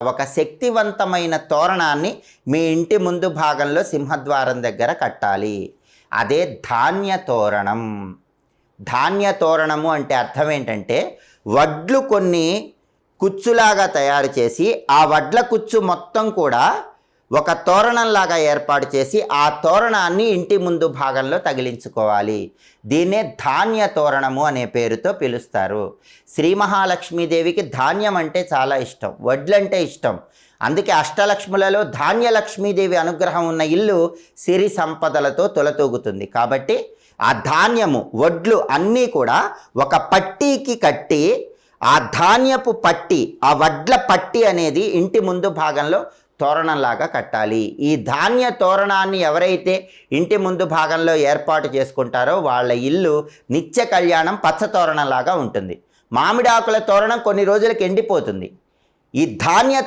ఒక శక్తివంతమైన తోరణాన్ని మీ ఇంటి ముందు భాగంలో సింహద్వారం దగ్గర కట్టాలి. అదే ధాన్య తోరణం. ధాన్య తోరణము అంటే అర్థం ఏంటంటే, వడ్లు కొన్ని కుచ్చులాగా తయారు చేసి ఆ వడ్ల కుచ్చు మొత్తం కూడా ఒక తోరణంలాగా ఏర్పాటు చేసి ఆ తోరణాన్ని ఇంటి ముందు భాగంలో తగిలించుకోవాలి. దీన్నే ధాన్య తోరణము అనే పేరుతో పిలుస్తారు. శ్రీ మహాలక్ష్మీదేవికి ధాన్యం అంటే చాలా ఇష్టం, వడ్లంటే ఇష్టం. అందుకే అష్టలక్ష్ములలో ధాన్యలక్ష్మీదేవి అనుగ్రహం ఉన్న ఇల్లు సిరి సంపదలతో తొలతూగుతుంది. కాబట్టి ఆ ధాన్యము, వడ్లు అన్నీ కూడా ఒక పట్టీకి కట్టి, ఆ ధాన్యపు పట్టి, ఆ వడ్ల పట్టి అనేది ఇంటి ముందు భాగంలో తోరణంలాగా కట్టాలి. ఈ ధాన్య తోరణాన్ని ఎవరైతే ఇంటి ముందు భాగంలో ఏర్పాటు చేసుకుంటారో వాళ్ళ ఇల్లు నిత్య కళ్యాణం పచ్చ తోరణంలాగా ఉంటుంది. మామిడాకుల తోరణం కొన్ని రోజులకు ఎండిపోతుంది. ఈ ధాన్య